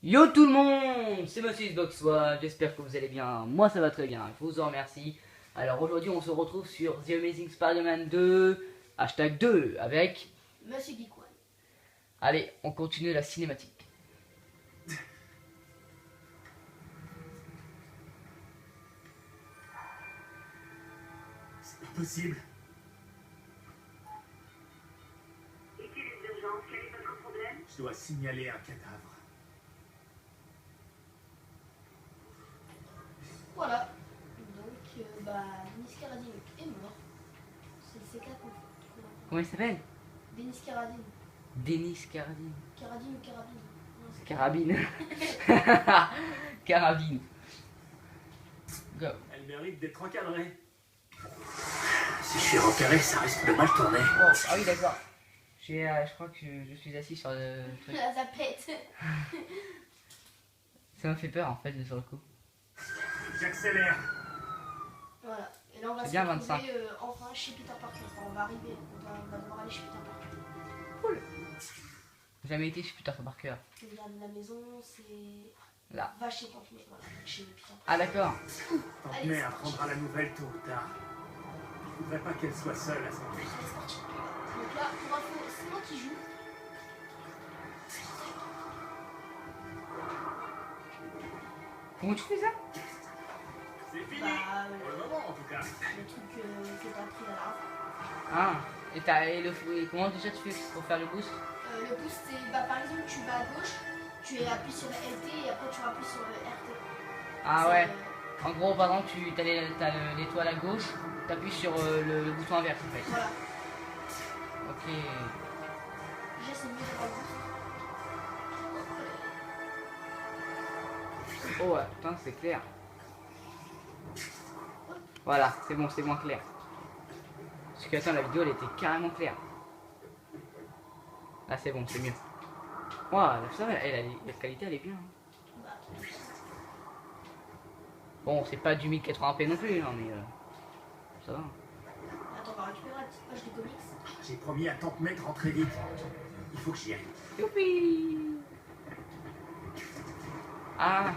Yo tout le monde, c'est Monsieur Xbox One, j'espère que vous allez bien, moi ça va très bien, je vous en remercie. Alors aujourd'hui on se retrouve sur The Amazing Spider-Man 2, hashtag 2, avec... Monsieur Geek One. Allez, on continue la cinématique. C'est pas possible. Et quelle est l'urgence? Quel est votre problème? Je dois signaler un cadavre. Voilà. Donc, Denis Carradine est mort. C'est le C4 qu'on a. Comment il s'appelle? Denis Carradine. Denis Carradine. Carradine ou Carabine? Non, c'est Carabine. Carabine. Go. Elle mérite d'être encadrée. Si je suis repéré, ça risque de mal tourner. Oh, ah oui d'accord. Je crois que je suis assis sur le truc. La zapette. Ça m'a fait peur en fait sur le coup. J'accélère. Voilà. Et là, on va C'est se bien, retrouver enfin chez Peter Parker. Enfin, on va arriver. On va devoir aller chez Peter Parker. Cool. J'ai jamais été chez Peter Parker. Regarde, la maison, c'est... Là. Va chez Tante May. Voilà, chez Peter Parker. Ah d'accord. Tante Allez, May c'est apprendra la nouvelle tôt ou tard. Je voudrais pas qu'elle soit seule à s'en Allez, c'est parti. Donc là, pour info, c'est moi qui joue. Comment tu fais ça? C'est fini. Bah, Pour le moment en tout cas. le truc que t'as appris à la fin. Ah, et comment déjà tu fais pour faire le boost? Le boost, c'est par exemple, tu vas à gauche, tu appuies sur LT et après tu appuies sur le RT. Ah C'est, ouais. En gros, par exemple, t'as l'étoile à gauche, t'appuies sur le bouton inverse en fait. Voilà. Ok. Déjà, c'est mieux d'avoir le boost. Oh ouais, putain, c'est clair. Voilà, c'est bon, c'est moins clair. Parce que attends, la vidéo elle était carrément claire. Là c'est bon, c'est mieux. Ouah, ça va, la qualité elle est bien. Hein. Bah, Bon, c'est pas du 1080p non plus, hein, mais ça va. attends, on va récupérer la petite page de comics. J'ai promis à Tante May de rentrer vite. Il faut que j'y aille. Youpi! Ah,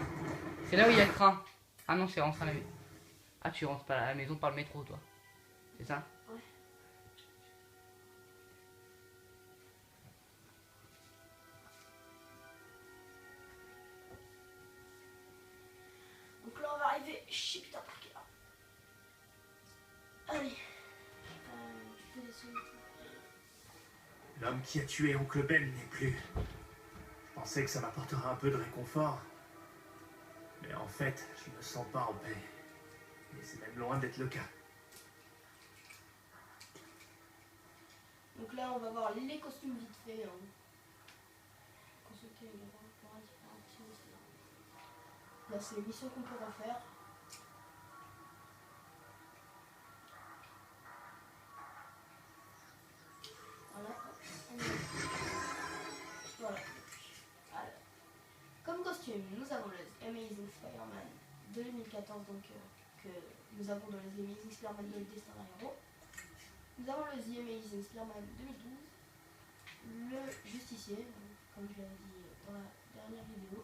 c'est là où il y a le train. Ah non, c'est rentrer à la maison. Ah, tu rentres pas à la maison par le métro, toi. C'est ça? Ouais. Donc là, on va arriver chez Peter Parker. Allez. Tu peux descendre. L'homme qui a tué Oncle Ben n'est plus. Je pensais que ça m'apporterait un peu de réconfort. Mais en fait, je me sens pas en paix. Et c'est même loin d'être le cas. Donc là, on va voir les costumes vite fait. Hein. Consulter les droits pour différents actions. Là, c'est les missions qu'on peut refaire. Voilà. Voilà. Alors, comme costume, nous avons le Amazing Spider-Man 2014, donc que nous avons dans les Amazing Spider-Man de Destin d'un héros. Nous avons le The Amazing Spider-Man 2012, le Justicier, comme je l'avais dit dans la dernière vidéo.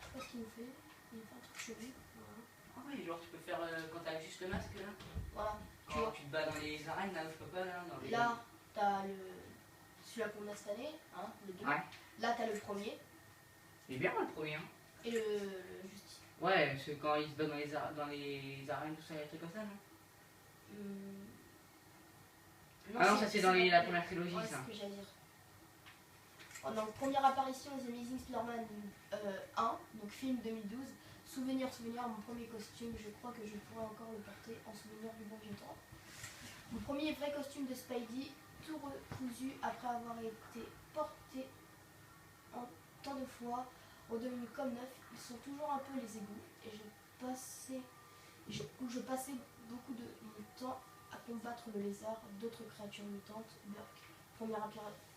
Je sais pas ce qu'il nous fait. Il nous fait un truc chevelu. Voilà. Ah oui, genre tu peux faire quand t'as juste le masque là. Voilà. Tu Quand vois. tu te bats dans les arènes là, je peux pas là. Dans les... Là, t'as celui-là qu'on a cette année, hein, le 2. Ouais. Là, t'as le premier Il est bien le premier. Hein. et le Justicier. Ouais, parce que quand il se bat dans les arènes, tout ça, il y a des trucs comme ça, non? Ah non, ça c'est dans la première trilogie, ouais, ça. c'est ce que j'allais dire. Donc, première apparition aux Amazing Spider-Man 1, donc film 2012. Souvenir, mon premier costume, je crois que je pourrais encore le porter en souvenir du bon vieux temps. Mon premier vrai costume de Spidey, tout recousu après avoir été porté en tant de fois, redevenu comme neuf. Ils sont toujours un peu les égouts et je passais beaucoup de mon temps à combattre le lézard, d'autres créatures mutantes, Burk.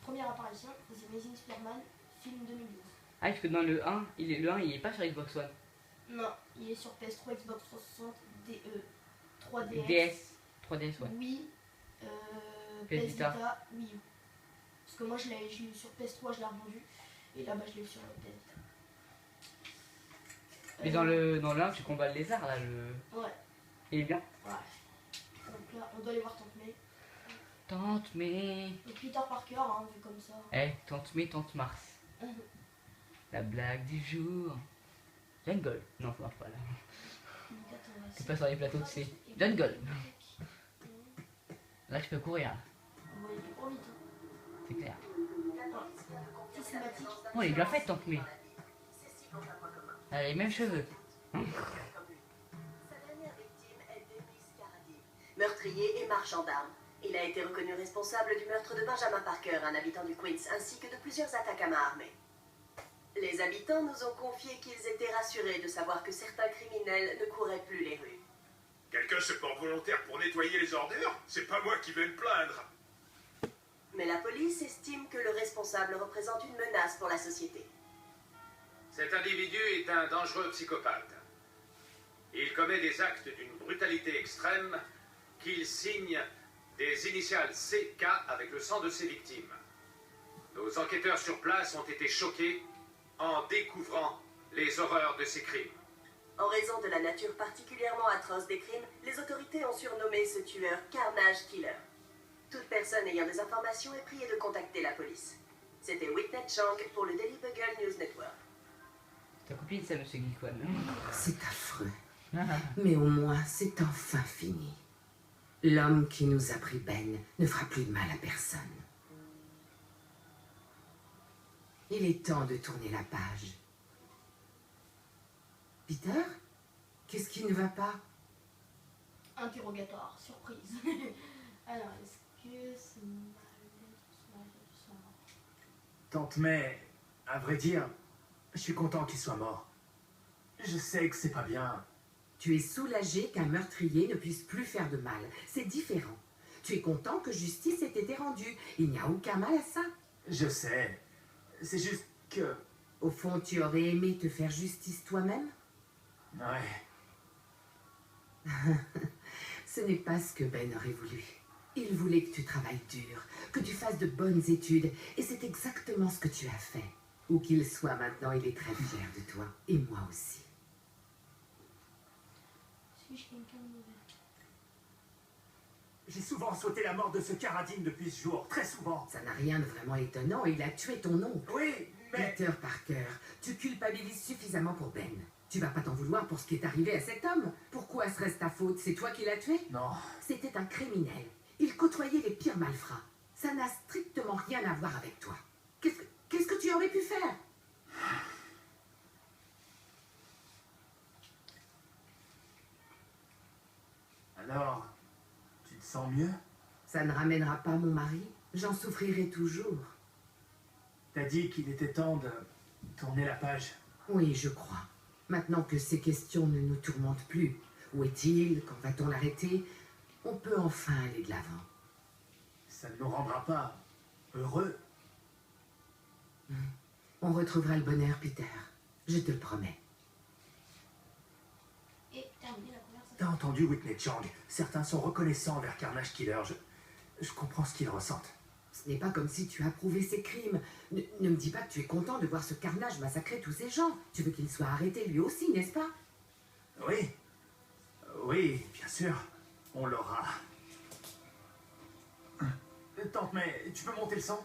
Première apparition, The Amazing Spider-Man, film 2012. Ah, parce que dans le 1, le 1 il est pas sur Xbox One. Non, il est sur PS3, Xbox 360, 3DS, DS, 3DS, ouais. Wii, PS PS Vita. Vita, Wii U. Parce que moi je l'ai eu sur PS3, je l'ai revendu. Et là, bah, je l'ai sur la tête. Et dans le 1, tu combats le lézard là, Ouais. il est bien. Ouais. Donc là, on doit aller voir Tante May. Tante May. Et Peter Parker, hein, vu comme ça. Eh, Tante May, Tante Mars. La blague du jour. Jungle. Non, ça marche pas là. Donc, attends, on va C'est pas sur les plateaux de C. Jungle. Là, je peux courir. On va y aller trop vite. Hein. C'est clair. C'est cinématique. Oh, il est bien fait, Tante May. Elle a les mêmes cheveux. Sa dernière victime est Dennis Carradine, meurtrier et marchand d'armes. Il a été reconnu responsable du meurtre de Benjamin Parker, un habitant du Queens, ainsi que de plusieurs attaques à main armée. Les habitants nous ont confié qu'ils étaient rassurés de savoir que certains criminels ne couraient plus les rues. Quelqu'un se porte volontaire pour nettoyer les ordures? C'est pas moi qui vais me plaindre. Mais la police estime que le responsable représente une menace pour la société. Cet individu est un dangereux psychopathe. Il commet des actes d'une brutalité extrême qu'il signe des initiales CK avec le sang de ses victimes. Nos enquêteurs sur place ont été choqués en découvrant les horreurs de ces crimes. En raison de la nature particulièrement atroce des crimes, les autorités ont surnommé ce tueur Carnage Killer. Toute personne ayant des informations est priée de contacter la police. C'était Whitney Chang pour le Daily Bugle News Network. Ta copine, c'est Monsieur Geekwan. C'est affreux. Mais au moins, c'est enfin fini. L'homme qui nous a pris Ben ne fera plus de mal à personne. Il est temps de tourner la page. Peter? Qu'est-ce qui ne va pas? Interrogatoire, surprise. Alors, est-ce que c'est Tante May, à vrai dire, je suis content qu'il soit mort. Je sais que c'est pas bien. Tu es soulagé qu'un meurtrier ne puisse plus faire de mal. C'est différent. Tu es content que justice ait été rendue. Il n'y a aucun mal à ça. Je sais. C'est juste que... Au fond, tu aurais aimé te faire justice toi-même? Ouais. Ce n'est pas ce que Ben aurait voulu. Il voulait que tu travailles dur, que tu fasses de bonnes études, et c'est exactement ce que tu as fait. Où qu'il soit maintenant, il est très fier de toi, et moi aussi. Suis-je quelqu'un de mauvais? J'ai souvent souhaité la mort de ce Carradine depuis ce jour, très souvent. Ça n'a rien de vraiment étonnant, il a tué ton oncle. Oui, mais... Peter Parker, tu culpabilises suffisamment pour Ben. Tu vas pas t'en vouloir pour ce qui est arrivé à cet homme. Pourquoi serait-ce ta faute? C'est toi qui l'as tué? Non. C'était un criminel. Il côtoyait les pires malfrats. Ça n'a strictement rien à voir avec toi. Qu'est-ce que tu aurais pu faire? Alors, tu te sens mieux? Ça ne ramènera pas mon mari. J'en souffrirai toujours. T'as dit qu'il était temps de tourner la page. Oui, je crois. Maintenant que ces questions ne nous tourmentent plus, où est-il? Quand va-t-on l'arrêter? On peut enfin aller de l'avant. Ça ne nous rendra pas heureux. On retrouvera le bonheur, Peter. Je te le promets. Et terminer la conversation. T'as entendu Whitney Chang? Certains sont reconnaissants envers Carnage Killer. Je comprends ce qu'ils ressentent. Ce n'est pas comme si tu approuvais ces crimes. Ne me dis pas que tu es content de voir ce carnage massacrer tous ces gens. Tu veux qu'il soit arrêté lui aussi, n'est-ce pas? Oui. Oui, bien sûr. On l'aura. Tante May, tu peux monter le son?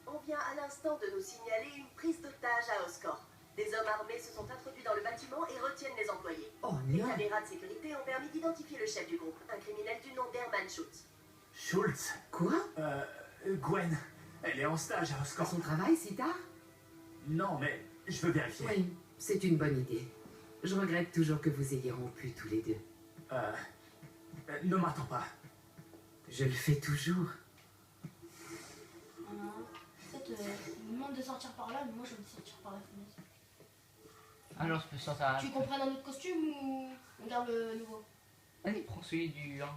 On vient à l'instant de nous signaler une prise d'otage à Oscorp. Des hommes armés se sont introduits dans le bâtiment et retiennent les employés. Oh Les non! caméras de sécurité ont permis d'identifier le chef du groupe, un criminel du nom d'Herman Schultz. Schultz? Quoi? Gwen. Elle est en stage à À Oscorp. son travail si tard? Non, mais je veux vérifier. Oui, c'est une bonne idée. Je regrette toujours que vous ayez rompu tous les deux. Ne m'attends pas. Je le fais toujours. En fait, il me demande de sortir par là, mais moi je veux sortir par la fenêtre. Alors, je peux sortir. Tu comprends un autre costume ou on garde le nouveau? Vas-y, prends celui du 1.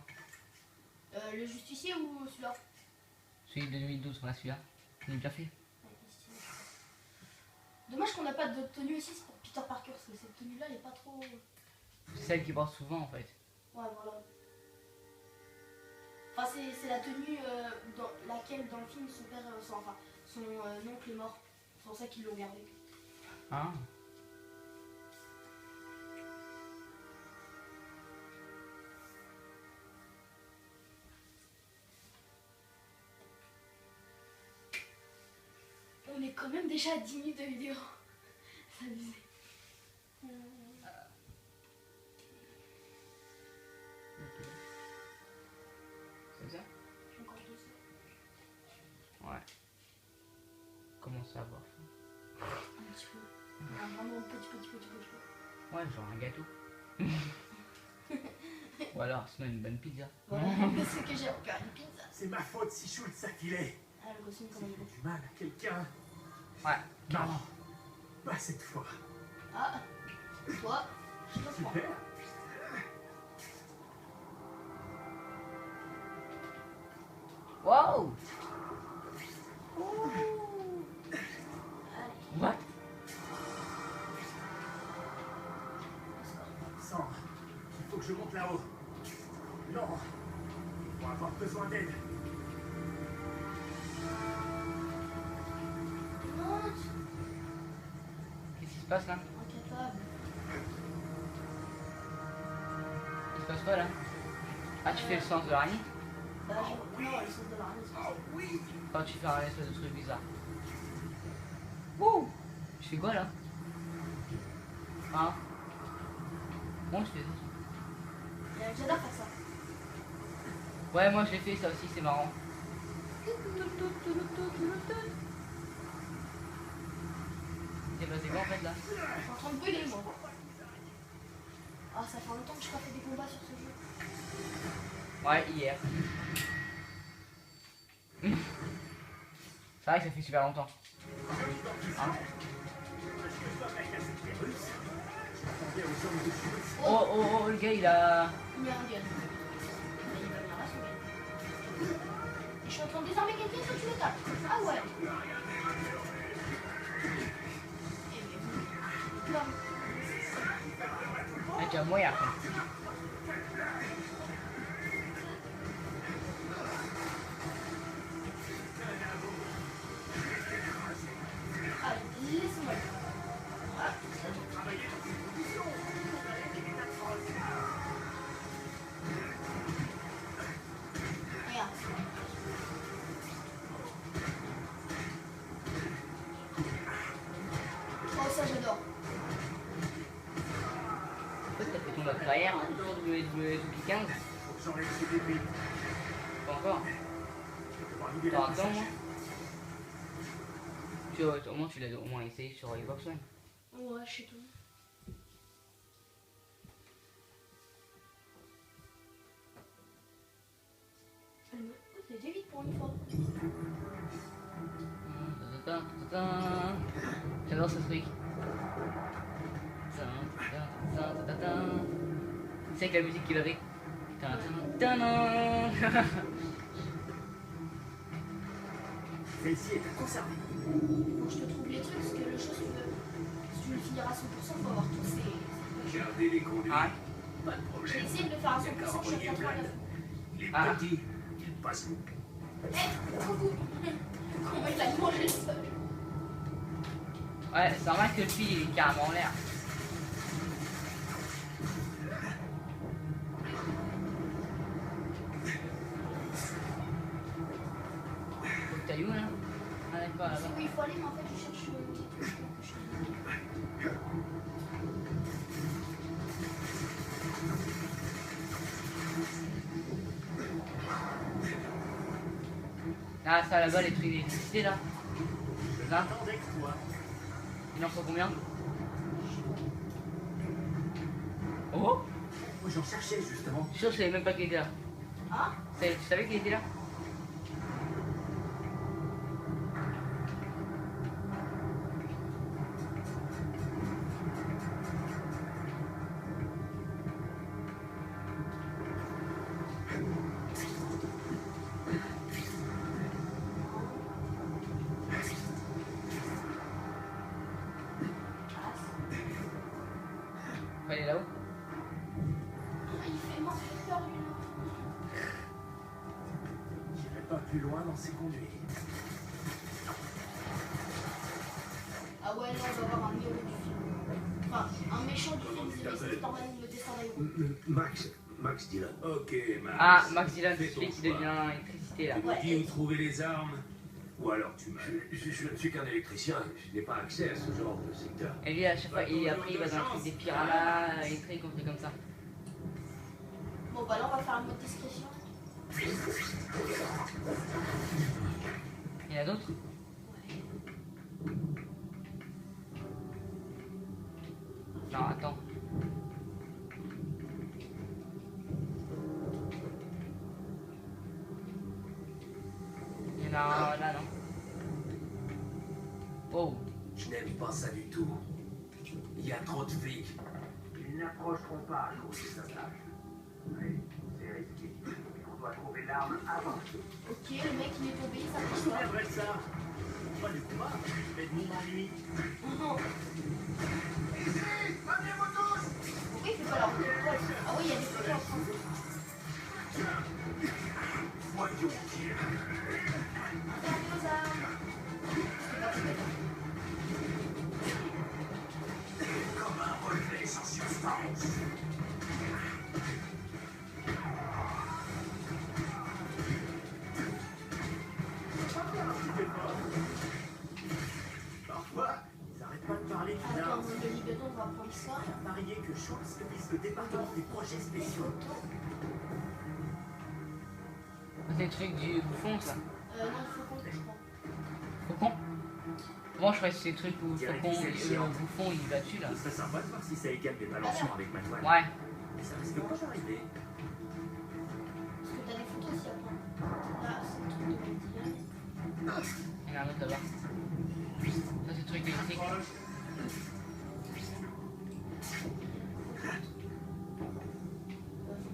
Le justicier ou celui-là? Celui de 2012, on a celui-là. Il est bien fait. Ouais, stylé. Dommage qu'on n'a pas de tenue ici, c'est pour Peter Parker, parce que cette tenue-là, elle est pas trop... C'est celle qui porte souvent en fait. Ouais, voilà. Enfin, c'est la tenue dans laquelle, dans le film, son père, son oncle est mort. C'est pour ça qu'ils l'ont gardé. Ah. On est quand même déjà à 10 minutes de vidéo. Ça abusé. C'est ça? J'ai encore deux secondes. Ouais. Comment ça avoir Un petit peu. Vraiment petit peu. Ouais, genre un gâteau. Ou alors, sinon une bonne pizza. Voilà, c'est que j'ai encore une pizza. C'est ma faute si Schultz a filé. Ah, le costume Ça comme fait il du mal à quelqu'un. Ouais. Non, pas cette fois. Ah, toi, je te prends. Super. Wow! Allez, What? Sandre, il faut que je monte là-haut. Non, ils vont avoir besoin d'aide. monte. Qu'est-ce qui se passe là? Incapable. Il se passe quoi là? Ah, tu fais le sens de l'araignée? Bah, non, elle saute de l'araignée, c'est pour ça. Quand tu fais un espèce de truc bizarre. Wouh! Tu fais quoi là? Hein? Moi je fais ça. J'adore faire ça. Ouais, moi je l'ai fait ça aussi, c'est marrant. C'est passé quoi en fait là? Je suis en train de brûler, moi. Ah, ça fait longtemps que je n'ai pas fait des combats sur ce jeu. Ouais, hier. C'est vrai que ça fait super longtemps. Hein? Oh, le gars il a... Il met un gun. Mais il va venir là, son gun. Et je suis en train de désarmer quelqu'un, faut que tu le tapes. Ah ouais. Eh mais vous. Non. Ah, tu vas mourir après. Allez, laisse-moi le faire. Voilà. Regarde. Oh, ça j'adore. En fait, t'as fait ton mode carrière, hein, depuis 15. Faut que j'enlève ce débris. Pas encore. Je vais devoir vider la T'en attends, passage. moi. Tu vois, au moins tu l'as au moins essayé sur Xbox One. Ouais, je sais tout. C'était vite pour une fois. J'adore ce truc. C'est avec la musique qu'il avait. Celle-ci est à conserver. Faut que je te trouve les trucs, parce que le chose, si tu veux le finir à 100%, faut avoir tous ces... Gardez les conduits. Ah, Pas de J'ai problème. essayé de le faire à 100%, je suis à 89. Les Ah. petits, ils passent. Eh, coucou. Comment il a mangé le sol. ouais, c'est normal que le fil il est carrément en l'air. Faut que t'ailles où là? Ah d'accord, C'est là-bas. où il faut aller, mais en fait, je cherche le petit truc que je t'ai dit. Ah ça là-bas, les trucs d'électricité là. Là, Attendez que toi. il en faut combien? Oh! Moi j'en cherchais justement. Je suis sûr que je savais même pas qu'il était là. Ah, Tu savais qu'il était là? Faut aller là-haut? il fait moins peur, lui, là. J'irai pas plus loin dans ces conduits. ouais, là, on va avoir un héros du film. Enfin, un méchant du film The Amazing Spider-Man, le destin d'un héros. Max Dillon. Ok, Max. Ah, Max Dillon, c'est celui qui devient électricité là. Tu me dis où trouver les armes, ou alors tu m'as... Je ne suis qu'un électricien, je n'ai pas accès à ce genre de secteur. Et lui, à chaque fois, après, il va dans un truc des piranhas électriques, un truc comme ça. Bon, bah là, on va faire un mode discrétion. Il y en a d'autres? Non, attends. Il y en a un là, non? Oh. Je n'aime pas ça du tout. Il y a trop de flics. Ils n'approcheront pas à cause des attaques. Oui, c'est risqué. On doit trouver l'arme avant. Ok, le mec, il est tombé, ça marche Je pas. souviendrai de ça. Pas du combat, mais de mon ennui. Non. Pourquoi il fait pas la route? Ah oui, il y a des photos en train. Voyons dire. Interdit aux armes. C'est pas très bien. Comme un relais sans substance. Parfois, ils n'arrêtent pas de parler d'une Attends, arme. le libéron, on va prendre ça. Parier que Schultz vise le département des projets spéciaux. C'est le truc du bouffon, ça. Non, il faut qu'on je crois. Faucon? Moi, je crois que c'est le truc où le faucon, le bouffon, il va dessus là. Ce serait sympa de voir si ça égale mes balançons avec ma toile. Ouais. Mais ça risque pas d'arriver. Parce que t'as des photos aussi après. Là, c'est le truc de Dylan. Il y en a un autre là-bas. Ça, c'est le truc électrique. Faut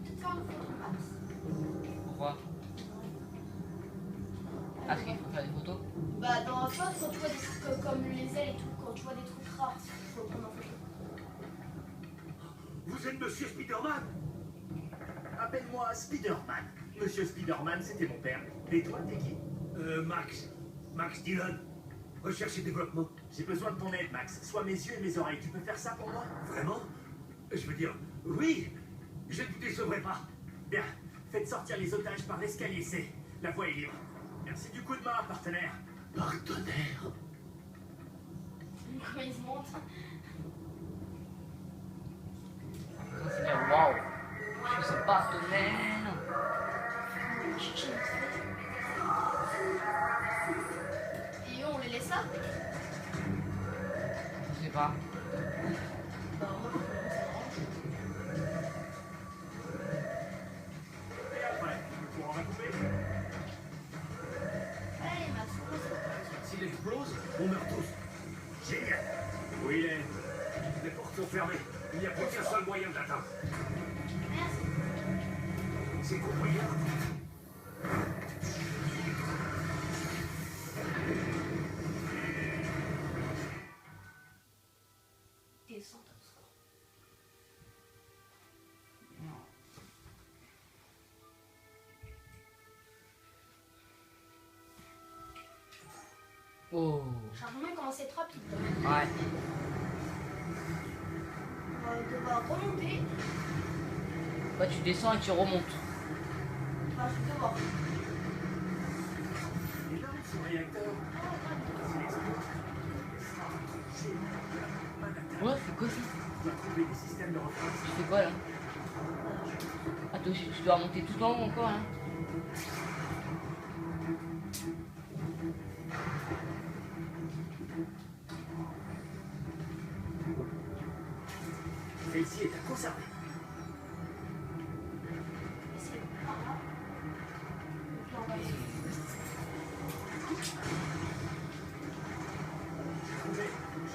peut-être faire une photo de Max. Pourquoi? Ah, est-ce qu'il faut faire des photos? Bah, dans un phone, quand tu vois des trucs comme les ailes et tout, quand tu vois des trucs rares, il faut prendre en photo. Vous êtes Monsieur Spider-Man? Appelle-moi Spider-Man. Monsieur Spider-Man, c'était mon père. Et toi, t'es qui? Max Dillon. Recherche et développement. J'ai besoin de ton aide, Max. Sois mes yeux et mes oreilles. Tu peux faire ça pour moi? Vraiment? Je veux dire, oui. Je ne vous décevrai pas. Bien. Faites sortir les otages par l'escalier C. La voie est libre. Merci du coup de main, partenaire. Partenaire? Comment ils se montent. Ça, c'est bien. Waouh! Je sais pas, tonnerre! On va chercher vite fait. Et eux, on les laisse là? Je sais pas. Bah, moi, ça m'arrange. Et après, le courant va couper. Allez, Max, on passe. S'il explose, on meurt tous. Génial. Où il est? Les portes sont fermées. Il n'y a plus qu'un seul moyen d'atteindre. Merci. C'est compris. Descends, top score. Oh! Chargement, il commence à être rapide. Ouais. On va devoir remonter. Bah, tu descends et tu remontes. Enfin, je vais devoir. Il est là, ce réacteur. S'il explose, Ouais, c'est quoi ça? on va trouver des systèmes de refroidissement. Tu fais quoi là? Ah, toi aussi, tu dois remonter tout en haut encore, hein? Celle-ci est à conserver. Et c'est par là. Donc là, on va aller. J'ai trouvé.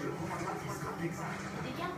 Je prends un rattrapage exact. Les dégâts.